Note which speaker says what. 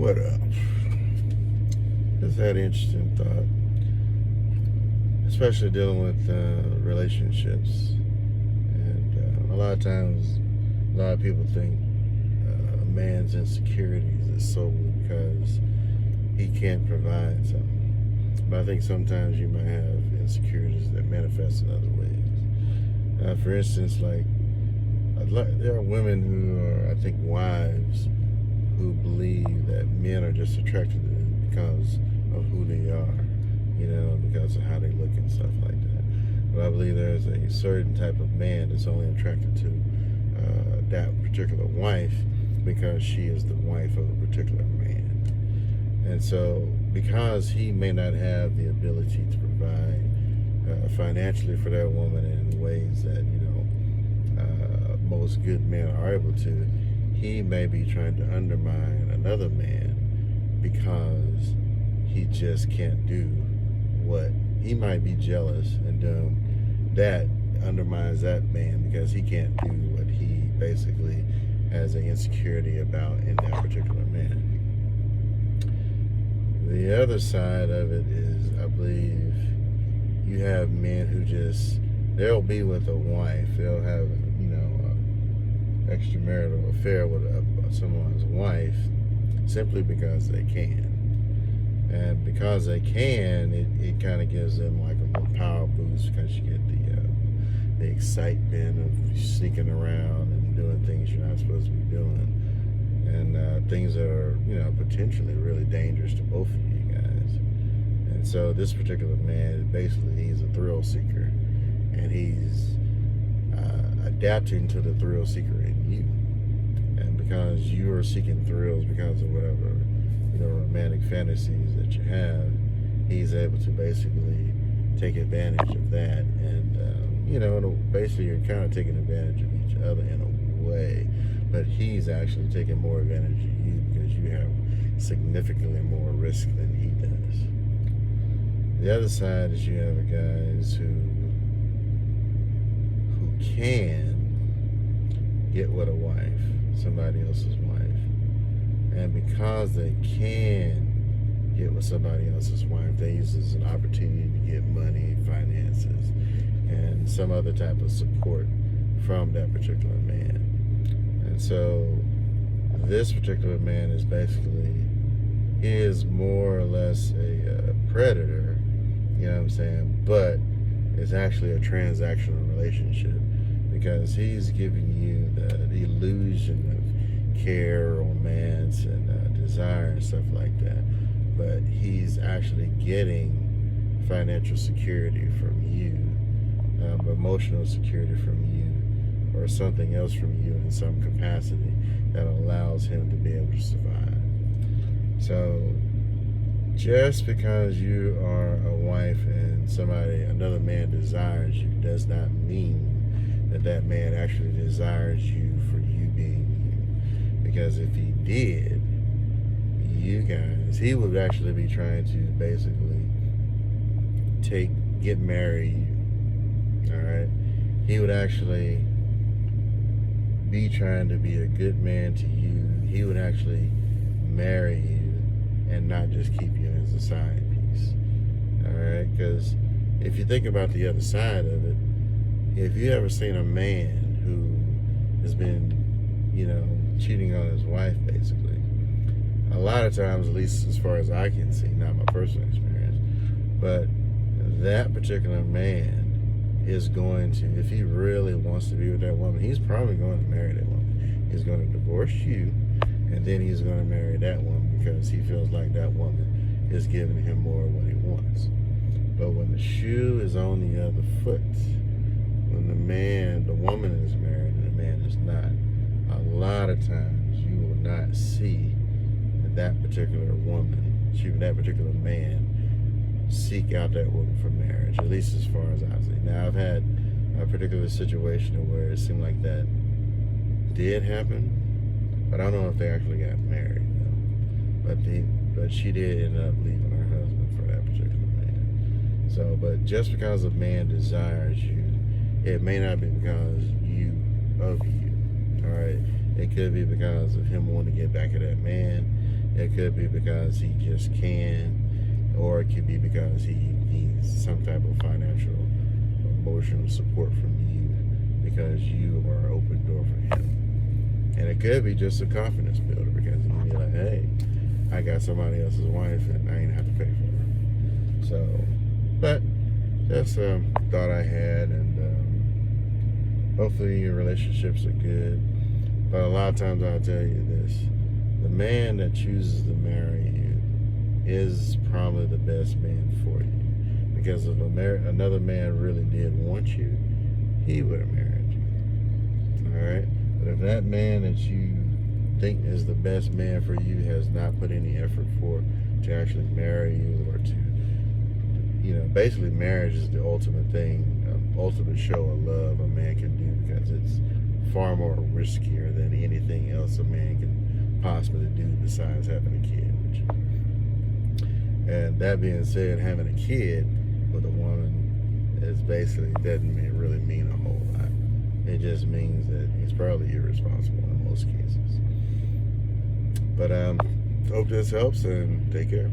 Speaker 1: What up? Just had an interesting thought, especially dealing with relationships. And a lot of times, a lot of people think a man's insecurities is solely because he can't provide something. But I think sometimes you might have insecurities that manifest in other ways. For instance, like there are women who are, I think, wives who believe that men are just attracted to them because of who they are, because of how they look and stuff like that. But I believe there's a certain type of man that's only attracted to that particular wife because she is the wife of a particular man. And so because he may not have the ability to provide financially for that woman in ways that, most good men are able to, he may be trying to undermine another man because he just can't do what he might be jealous and doing. That undermines that man because he can't do what he basically has an insecurity about in that particular man. The other side of it is, I believe, you have men who they'll be with a wife, they'll have, extramarital affair with someone's wife simply because they can. And because they can, it kind of gives them like a little power boost because you get the excitement of sneaking around and doing things you're not supposed to be doing, and things that are potentially really dangerous to both of you guys. And so this particular man, basically, he's a thrill seeker, and he's adapting to the thrill seeker in you. And because you are seeking thrills because of whatever romantic fantasies that you have, he's able to basically take advantage of that. And basically you're kind of taking advantage of each other in a way, but he's actually taking more advantage of you because you have significantly more risk than he does. The other side is you have guys who can get with a wife, somebody else's wife, and because they can get with somebody else's wife, they use this as an opportunity to get money, finances, and some other type of support from that particular man. And so this particular man is basically, he is more or less a predator, but it's actually a transactional relationship because he's giving you the illusion of care, romance, and desire and stuff like that. But he's actually getting financial security from you, emotional security from you, or something else from you in some capacity that allows him to be able to survive. So just because you are a wife and another man desires you does not mean that man actually desires you for you being you. Because if he did, he would actually be trying to basically get married. All right, he would actually be trying to be a good man to you. He would actually marry you and not just keep you as a side piece. All right, because if you think about the other side of it, if you ever seen a man who has been, cheating on his wife, basically, a lot of times, at least as far as I can see, not my personal experience, but that particular man is going to, if he really wants to be with that woman, he's probably going to marry that woman. He's going to divorce you, and then he's going to marry that woman because he feels like that woman is giving him more of what he wants. But when the shoe is on the other foot, when the woman is married and the man is not, a lot of times you will not see that particular woman, that particular man, seek out that woman for marriage, at least as far as I've seen. Now, I've had a particular situation where it seemed like that did happen, but I don't know if they actually got married, but she did end up leaving her husband for that particular man. So, but just because a man desires you, it may not be because of you, all right? It could be because of him wanting to get back at that man. It could be because he just can, or it could be because he needs some type of financial, emotional support from you because you are an open door for him. And it could be just a confidence builder because he can be like, hey, I got somebody else's wife and I ain't have to pay for her. So, but that's a thought I had, and hopefully your relationships are good. But a lot of times I'll tell you this: the man that chooses to marry you is probably the best man for you. Because if another man really did want you, he would have married you. Alright? But if that man that you think is the best man for you has not put any effort to actually marry you, or to, basically marriage is the ultimate thing, ultimate show of love a man can do, because it's far more riskier than anything else a man can possibly do besides having a kid with you. And that being said, having a kid with a woman doesn't really mean a whole lot. It just means that he's probably irresponsible in most cases. But hope this helps, and take care.